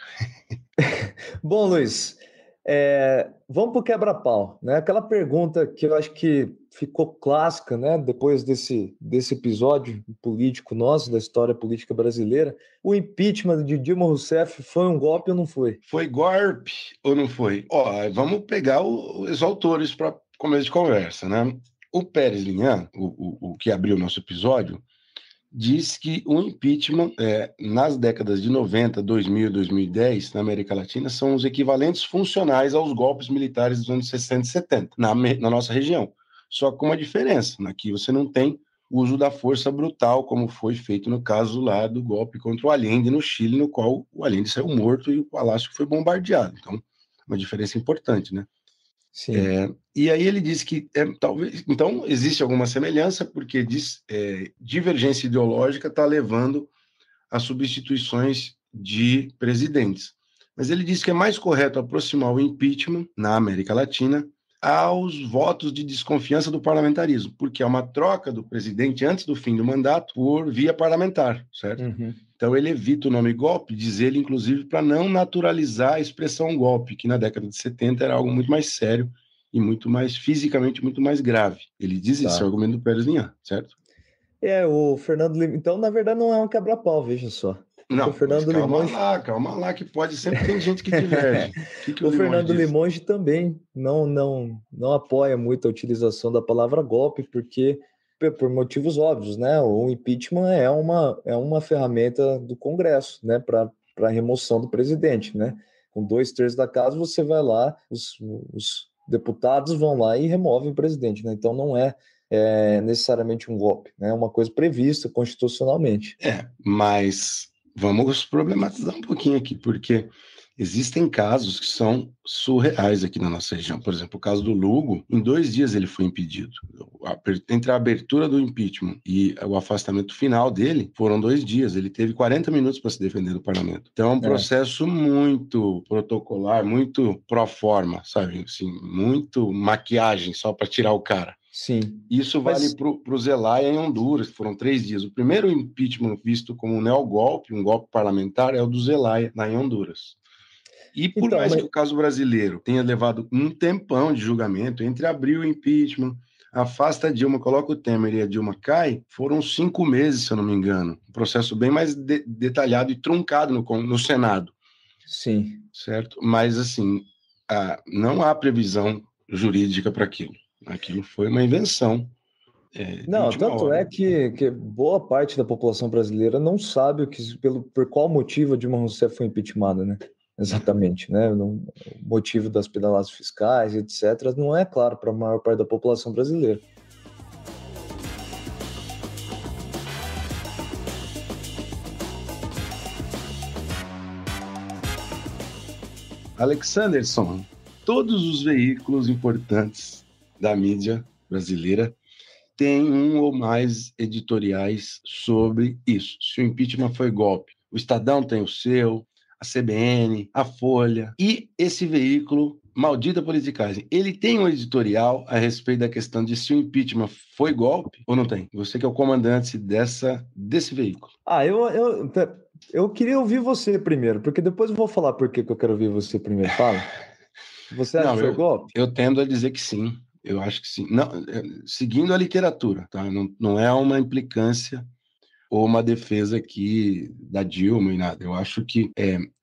Bom, Luiz, vamos para o quebra-pau, né? Aquela pergunta que eu acho que ficou clássica, né? Depois desse episódio político nosso, da história política brasileira, o impeachment de Dilma Rousseff foi um golpe ou não foi? Foi golpe ou não foi? Vamos pegar os autores para começo de conversa, né? O Pérez Linhan, o que abriu o nosso episódio, diz que o impeachment, nas décadas de 90, 2000 e 2010, na América Latina, são os equivalentes funcionais aos golpes militares dos anos 60 e 70, na nossa região. Só com uma diferença, aqui você não tem o uso da força brutal, como foi feito no caso lá do golpe contra o Allende no Chile, no qual o Allende saiu morto e o palácio foi bombardeado. Então, uma diferença importante, né? Sim. E aí ele diz que talvez, então existe alguma semelhança, porque divergência ideológica está levando a substituições de presidentes. Mas ele diz que é mais correto aproximar o impeachment na América Latina aos votos de desconfiança do parlamentarismo, porque é uma troca do presidente antes do fim do mandato por via parlamentar, certo? Uhum. Então ele evita o nome golpe, diz ele, inclusive, para não naturalizar a expressão golpe, que na década de 70 era algo muito mais sério e fisicamente muito mais grave. Ele diz esse argumento do Pérez Linhan, certo? O Fernando Limonge, então, na verdade, não é um quebra-pau, veja só. Não, calma lá, que sempre tem gente que diverge. O Fernando Limonge também não apoia muito a utilização da palavra golpe, porque por motivos óbvios, né? O impeachment é uma ferramenta do Congresso, né? Para a remoção do presidente, né? Com 2/3 da casa, você vai lá, os deputados vão lá e removem o presidente, né? Então não é necessariamente um golpe, né? É uma coisa prevista constitucionalmente. Mas vamos problematizar um pouquinho aqui, porque existem casos que são surreais aqui na nossa região. Por exemplo, o caso do Lugo, em 2 dias ele foi impedido. Entre a abertura do impeachment e o afastamento final dele, foram 2 dias. Ele teve 40 minutos para se defender do parlamento. Então é um processo muito protocolar, muito pro forma, sabe? Assim, muito maquiagem só para tirar o cara. Sim. Isso vale para o Zelaya em Honduras, que foram 3 dias. O primeiro impeachment visto como um neogolpe, um golpe parlamentar, é o do Zelaya, lá em Honduras. E por mais que o caso brasileiro tenha levado um tempão de julgamento, entre abrir o impeachment, afasta a Dilma, coloca o Temer e a Dilma cai, foram 5 meses, se eu não me engano. Um processo bem mais detalhado e truncado no Senado. Sim. Certo? Mas, assim, não há previsão jurídica para aquilo. Aquilo foi uma invenção. Não, tanto é que boa parte da população brasileira não sabe por qual motivo a Dilma Rousseff foi impeachmentada, né? Exatamente, né? O motivo das pedaladas fiscais, etc., não é claro para a maior parte da população brasileira. Alexanderson, todos os veículos importantes da mídia brasileira têm um ou mais editoriais sobre isso. Se o impeachment foi golpe, o Estadão tem o seu, a CBN, a Folha, e esse veículo, Maldita Politicagem, ele tem um editorial a respeito da questão de se o impeachment foi golpe ou não tem? Você que é o comandante desse veículo. Eu queria ouvir você primeiro, porque depois eu vou falar por que eu quero ouvir você primeiro. Fala. Você acha que foi golpe? Eu tendo a dizer que sim. Eu acho que sim. Não, seguindo a literatura, tá? Não é uma implicância ou uma defesa aqui da Dilma e nada. Eu acho que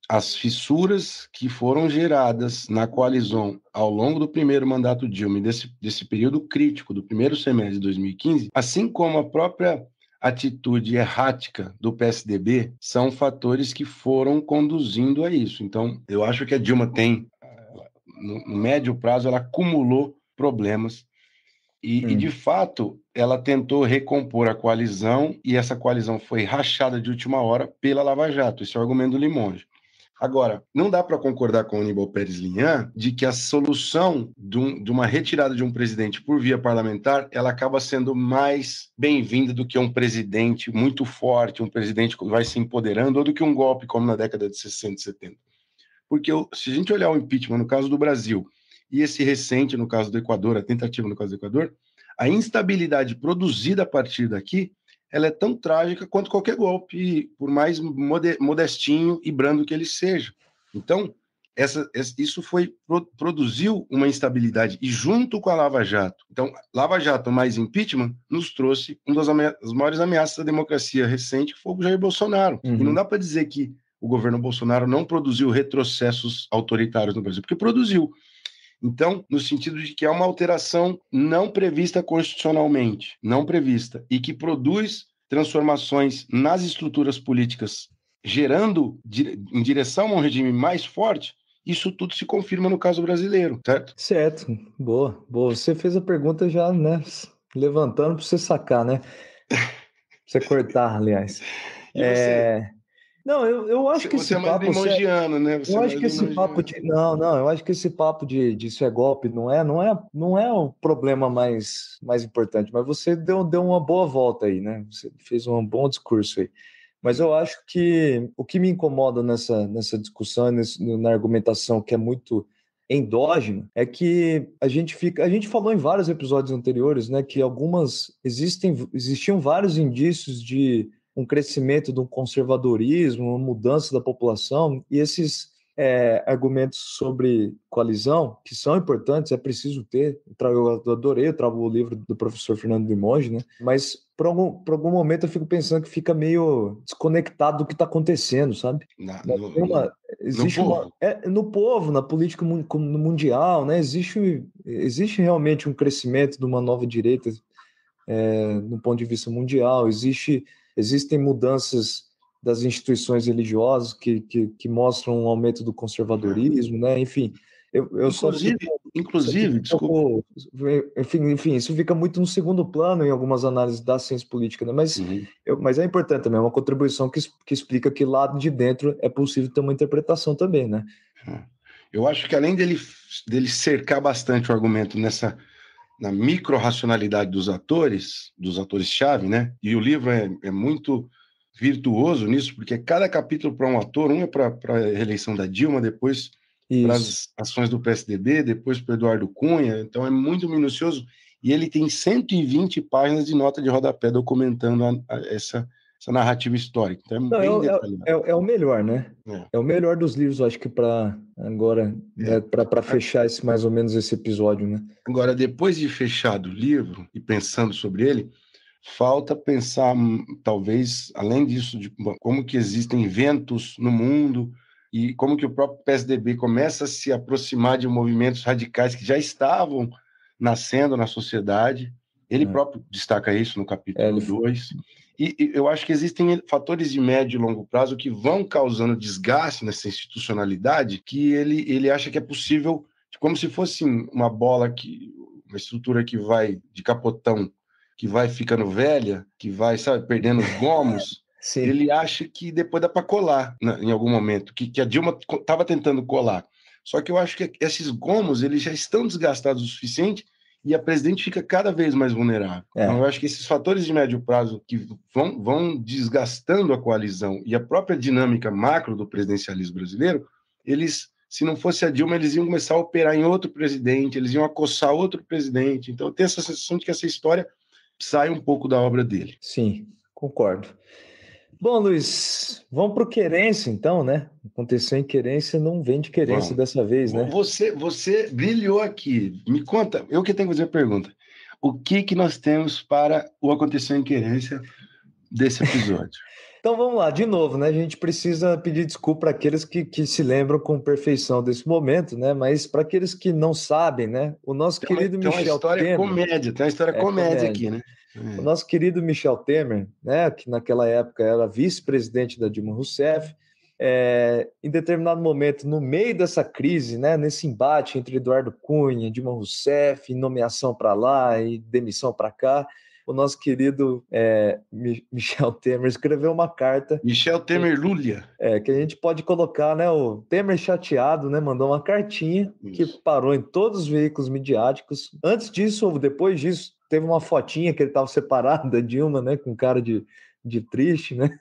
as fissuras que foram geradas na coalizão ao longo do primeiro mandato Dilma e desse período crítico do primeiro semestre de 2015, assim como a própria atitude errática do PSDB, são fatores que foram conduzindo a isso. Então, eu acho que a Dilma tem, no médio prazo, ela acumulou problemas e, de fato, ela tentou recompor a coalizão e essa coalizão foi rachada de última hora pela Lava Jato. Esse é o argumento do Limonge. Agora, não dá para concordar com o Aníbal Pérez Linhan de que a solução de uma retirada de um presidente por via parlamentar, ela acaba sendo mais bem-vinda do que um presidente muito forte, um presidente que vai se empoderando, ou do que um golpe como na década de 60 e 70. Porque se a gente olhar o impeachment no caso do Brasil e esse recente no caso do Equador, a tentativa no caso do Equador, a instabilidade produzida a partir daqui, ela é tão trágica quanto qualquer golpe, por mais modestinho e brando que ele seja. Então, isso produziu uma instabilidade, e junto com a Lava Jato. Então, Lava Jato mais impeachment nos trouxe uma das maiores ameaças da democracia recente, que foi o Jair Bolsonaro. E não dá para dizer que o governo Bolsonaro não produziu retrocessos autoritários no Brasil, porque produziu. Então, no sentido de que é uma alteração não prevista constitucionalmente, não prevista, e que produz transformações nas estruturas políticas, gerando em direção a um regime mais forte, isso tudo se confirma no caso brasileiro, certo? Certo, boa. Você fez a pergunta já, né, levantando para você sacar, né? Pra você cortar, aliás. E você? Não, eu acho que esse é mais papo... limongiano, né? Eu acho que esse papo de... Não, eu acho que esse papo de isso é golpe não é o problema mais importante, mas você deu uma boa volta aí, né? Você fez um bom discurso aí. Mas eu acho que o que me incomoda nessa discussão, na argumentação que é muito endógena, é que a gente falou em vários episódios anteriores, né, que existiam vários indícios de um crescimento do conservadorismo, uma mudança da população, e esses argumentos sobre coalizão, que são importantes, é preciso ter. Eu adorei o livro do professor Fernando Limonge, né? Mas por algum momento eu fico pensando que fica meio desconectado do que está acontecendo, sabe? No povo, na política mundial, né? Existe realmente um crescimento de uma nova direita no ponto de vista mundial, existem mudanças das instituições religiosas que mostram um aumento do conservadorismo, né? Enfim, inclusive, desculpa. Enfim, isso fica muito no segundo plano em algumas análises da ciência política, né? Mas é importante também, é uma contribuição que explica que lá de dentro é possível ter uma interpretação também, né? Eu acho que além dele cercar bastante o argumento na micro-racionalidade dos atores-chave, né? E o livro é muito virtuoso nisso, porque cada capítulo para um ator, um é para a reeleição da Dilma, depois para as ações do PSDB, depois para o Eduardo Cunha, então é muito minucioso, e ele tem 120 páginas de nota de rodapé documentando essa narrativa histórica, então bem detalhado. É o melhor, né? É o melhor dos livros, eu acho que para agora, para fechar mais ou menos esse episódio, né? Agora, depois de fechado o livro e pensando sobre ele, falta pensar, talvez, além disso, de como que existem ventos no mundo e como que o próprio PSDB começa a se aproximar de movimentos radicais que já estavam nascendo na sociedade. Ele próprio destaca isso no capítulo 2. E eu acho que existem fatores de médio e longo prazo que vão causando desgaste nessa institucionalidade, que ele acha que é possível, como se fosse uma bola, uma estrutura que vai de capotão, que vai ficando velha, que vai, sabe, perdendo os gomos. Sim. Ele acha que depois dá para colar, né, em algum momento, que a Dilma estava tentando colar. Só que eu acho que esses gomos eles já estão desgastados o suficiente e a presidente fica cada vez mais vulnerável. Então, eu acho que esses fatores de médio prazo que vão desgastando a coalizão e a própria dinâmica macro do presidencialismo brasileiro, eles, se não fosse a Dilma, eles iam começar a operar em outro presidente, eles iam acossar outro presidente. Então, eu tenho essa sensação de que essa história sai um pouco da obra dele. Sim, concordo. Bom, Luiz, vamos para o Querência, então, né? Aconteceu em Querência, não vem de Querência dessa vez, né? Você brilhou aqui. Me conta, eu que tenho que fazer a pergunta. O que nós temos para o Aconteceu em Querência desse episódio? Então vamos lá, de novo, né? A gente precisa pedir desculpa para aqueles que se lembram com perfeição desse momento, né? Mas para aqueles que não sabem, né? O nosso querido Tem uma Michel história Temer. comédia, tem uma história comédia aqui, né? O nosso querido Michel Temer, né? Que naquela época era vice-presidente da Dilma Rousseff, em determinado momento, no meio dessa crise, né? Nesse embate entre Eduardo Cunha, Dilma Rousseff, nomeação para lá e demissão para cá, o nosso querido Michel Temer escreveu uma carta. Michel Temer Lúlia. Que a gente pode colocar, né? O Temer chateado, né? Mandou uma cartinha que parou em todos os veículos midiáticos. Antes disso, ou depois disso, teve uma fotinha que ele estava separado da Dilma, né? Com cara de triste, né?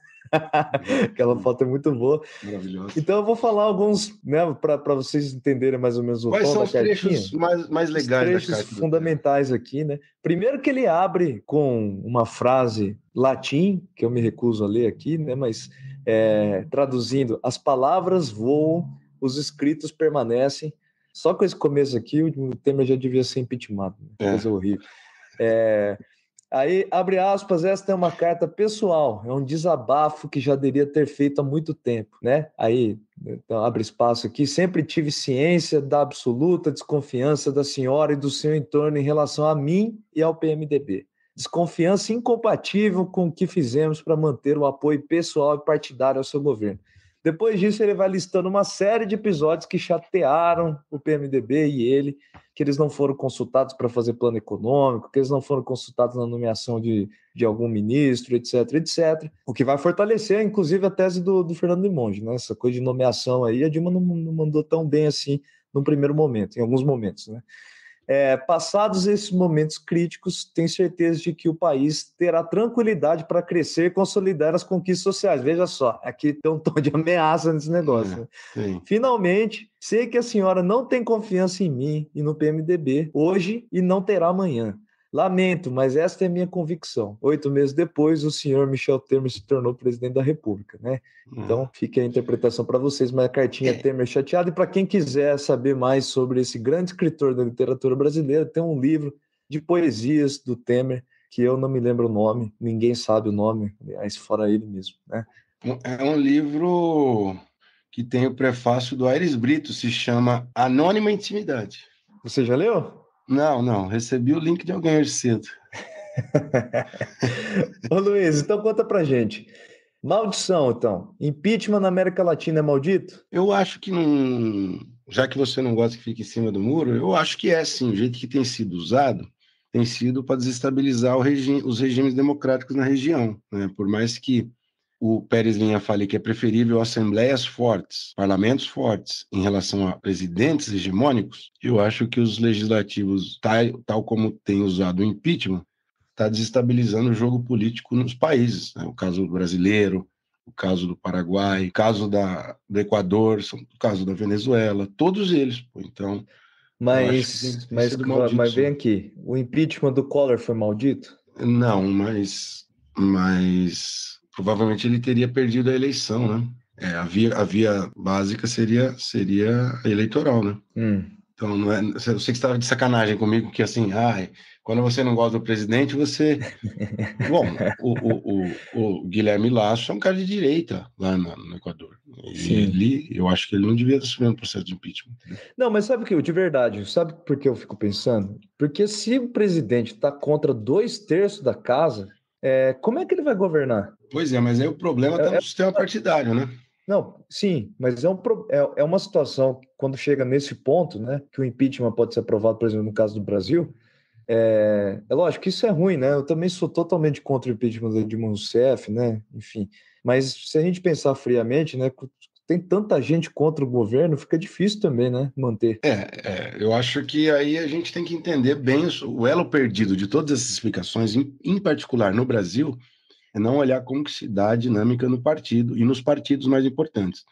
Aquela foto é muito boa. Maravilhosa. Então eu vou falar alguns, né, para vocês entenderem mais ou menos o Quais tom são da os cartinha. trechos mais legais trechos da carta fundamentais aqui, né? Primeiro que ele abre com uma frase latim, que eu me recuso a ler aqui, né? Mas traduzindo, as palavras voam, os escritos permanecem. Só com esse começo aqui, o Temer já devia ser impeachmentado. Coisa horrível. Aí, abre aspas, esta é uma carta pessoal, é um desabafo que já deveria ter feito há muito tempo, né? Aí, então, abre espaço aqui, sempre tive ciência da absoluta desconfiança da senhora e do seu entorno em relação a mim e ao PMDB. Desconfiança incompatível com o que fizemos para manter o apoio pessoal e partidário ao seu governo. Depois disso, ele vai listando uma série de episódios que chatearam o PMDB e ele, que eles não foram consultados para fazer plano econômico, que eles não foram consultados na nomeação de algum ministro, etc, etc. O que vai fortalecer, inclusive, a tese do Fernando Limonge, né? Essa coisa de nomeação aí, a Dilma não mandou tão bem assim no primeiro momento, em alguns momentos, né? Passados esses momentos críticos, tenho certeza de que o país terá tranquilidade para crescer e consolidar as conquistas sociais. Veja só, aqui tem um tom de ameaça nesse negócio. Né? Finalmente, sei que a senhora não tem confiança em mim e no PMDB hoje e não terá amanhã. Lamento, mas esta é minha convicção. 8 meses depois, o senhor Michel Temer se tornou presidente da República, né? Então, fica a interpretação para vocês, mas a cartinha Temer chateado. E para quem quiser saber mais sobre esse grande escritor da literatura brasileira, tem um livro de poesias do Temer, que eu não me lembro o nome, ninguém sabe o nome, aliás, fora ele mesmo, né? É um livro que tem o prefácio do Aires Brito, se chama Anônima Intimidade. Você já leu? Não, recebi o link de alguém hoje cedo. Ô Luiz, então conta pra gente. Maldição, então. Impeachment na América Latina é maldito? Eu acho que não. Já que você não gosta que fique em cima do muro, eu acho que é sim. O jeito que tem sido usado tem sido para desestabilizar os regimes democráticos na região. Né? Por mais que o Pérez Linha fale que é preferível assembleias fortes, parlamentos fortes, em relação a presidentes hegemônicos, eu acho que os legislativos, tal como tem usado o impeachment, está desestabilizando o jogo político nos países. Né? O caso brasileiro, o caso do Paraguai, o caso do Equador, o caso da Venezuela, todos eles. Pô. Então, eu acho que tem sido maldito. Mas vem aqui, o impeachment do Collor foi maldito? Não, mas provavelmente ele teria perdido a eleição, né? A via básica seria a eleitoral, né? Então, não é, eu sei que você estava de sacanagem comigo, que assim, quando você não gosta do presidente, você... Bom, o Guilherme Lasso é um cara de direita lá no Equador. E eu acho que ele não devia estar sofrendo um processo de impeachment. Não, mas sabe o que, de verdade, sabe por que eu fico pensando? Porque se o presidente está contra 2/3 da casa, como é que ele vai governar? Pois é, mas aí o problema está no sistema partidário, né? Não, sim, mas é uma situação, quando chega nesse ponto, né, que o impeachment pode ser aprovado, por exemplo, no caso do Brasil, é lógico que isso é ruim, né? Eu também sou totalmente contra o impeachment da Dilma Rousseff, né? Enfim, mas se a gente pensar friamente, né, tem tanta gente contra o governo, fica difícil também, né, manter. Eu acho que aí a gente tem que entender bem o elo perdido de todas essas explicações, em particular no Brasil, é não olhar como que se dá a dinâmica no partido e nos partidos mais importantes.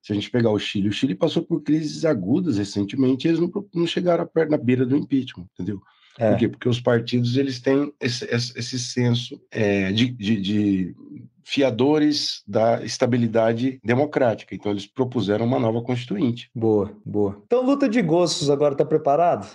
Se a gente pegar o Chile passou por crises agudas recentemente e eles não chegaram na beira do impeachment, entendeu? Por quê? Porque os partidos eles têm esse senso de fiadores da estabilidade democrática. Então, eles propuseram uma nova constituinte. Boa. Então, luta de gostos agora, tá preparado?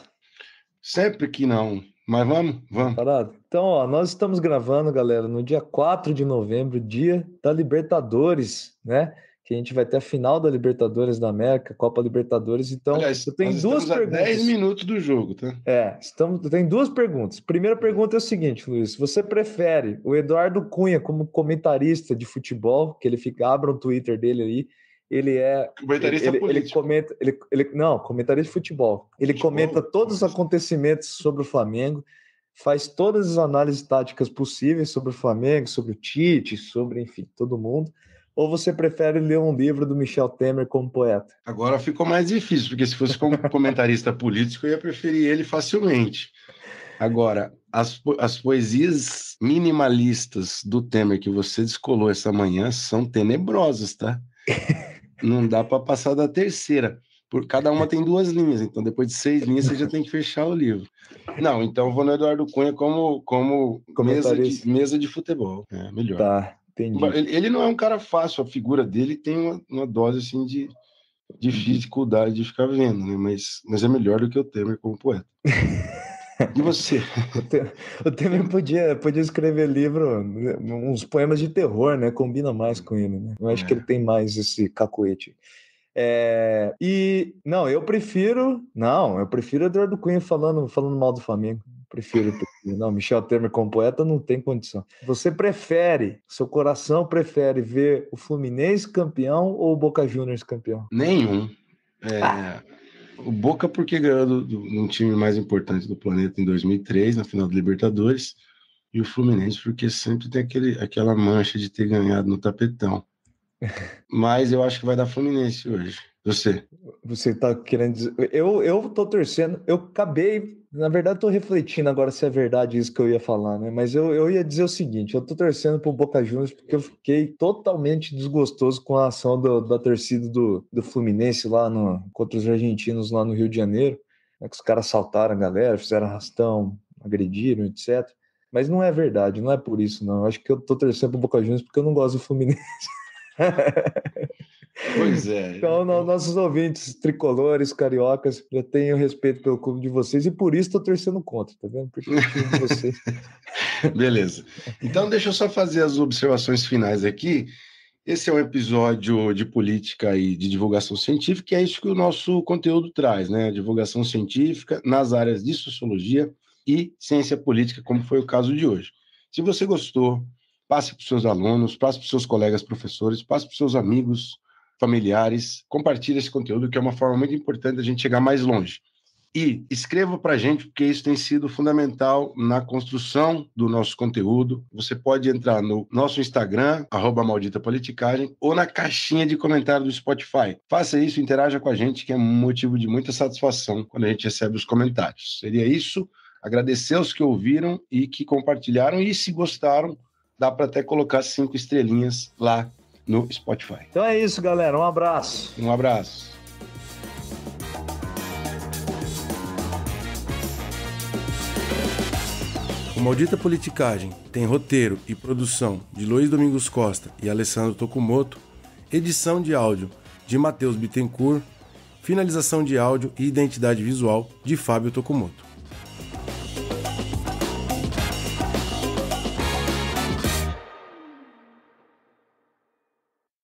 Sempre que não. Mas vamos. Preparado? Então, ó, nós estamos gravando, galera, no dia 4 de novembro, dia da Libertadores, né? Que a gente vai ter a final da Libertadores da América, Copa Libertadores. Então, aliás, eu tenho duas perguntas. A 10 minutos do jogo, tá? Tem duas perguntas. Primeira pergunta é o seguinte, Luiz: você prefere o Eduardo Cunha como comentarista de futebol, que ele abra o Twitter dele ali, ele é comentarista político. Não, comentarista de futebol. Ele comenta todos os acontecimentos sobre o Flamengo, faz todas as análises táticas possíveis sobre o Flamengo, sobre o Tite, sobre, enfim, todo mundo. Ou você prefere ler um livro do Michel Temer como poeta? Agora ficou mais difícil, porque se fosse como comentarista político, eu ia preferir ele facilmente. Agora, as poesias minimalistas do Temer que você descolou essa manhã são tenebrosas, tá? Não dá para passar da terceira. Cada uma tem 2 linhas, então depois de 6 linhas você já tem que fechar o livro. Não, então eu vou no Eduardo Cunha como mesa de futebol. É melhor. Tá. Entendi. Ele não é um cara fácil, a figura dele tem uma dose assim de dificuldade de ficar vendo, né? Mas é melhor do que o Temer como poeta. E você? O Temer podia escrever livro, uns poemas de terror, né? Combina mais com ele, né? Eu acho que ele tem mais esse cacuete. Eu prefiro Eduardo Cunha falando mal do Flamengo. Prefiro. Não, Michel Temer como poeta não tem condição. Seu coração prefere ver o Fluminense campeão ou o Boca Juniors campeão? Nenhum. O Boca porque ganhou um time mais importante do planeta em 2003, na final da Libertadores, e o Fluminense porque sempre tem aquela mancha de ter ganhado no tapetão. Mas eu acho que vai dar Fluminense hoje. Você tá querendo dizer... Eu tô torcendo, na verdade tô refletindo agora se é verdade isso que eu ia falar, né? Mas eu ia dizer o seguinte: eu tô torcendo pro Boca Juniors porque eu fiquei totalmente desgostoso com a ação da torcida do Fluminense lá contra os argentinos lá no Rio de Janeiro, né? Que os caras assaltaram a galera, fizeram arrastão, agrediram, etc. Mas não é verdade, não é por isso, não. Eu acho que eu tô torcendo pro Boca Juniors porque eu não gosto do Fluminense. Pois é. Então, nossos ouvintes tricolores, cariocas, eu tenho respeito pelo clube de vocês e por isso estou torcendo contra, tá vendo? Porque o time de vocês. Beleza. Então, deixa eu só fazer as observações finais aqui. Esse é um episódio de política e de divulgação científica, que é isso que o nosso conteúdo traz, né? Divulgação científica nas áreas de sociologia e ciência política, como foi o caso de hoje. Se você gostou, passe para os seus alunos, passe para os seus colegas professores, passe para os seus amigos, familiares, compartilhe esse conteúdo, que é uma forma muito importante da gente chegar mais longe. E escreva para a gente, porque isso tem sido fundamental na construção do nosso conteúdo. Você pode entrar no nosso Instagram, @malditapoliticagem, ou na caixinha de comentário do Spotify. Faça isso, interaja com a gente, que é motivo de muita satisfação quando a gente recebe os comentários. Seria isso. Agradecer aos que ouviram e que compartilharam, e se gostaram, dá para até colocar 5 estrelinhas lá no Spotify. Então é isso, galera. Um abraço. Um abraço. O Maldita Politicagem tem roteiro e produção de Luiz Domingos Costa e Alessandro Tokumoto, edição de áudio de Matheus Bittencourt, finalização de áudio e identidade visual de Fábio Tokumoto.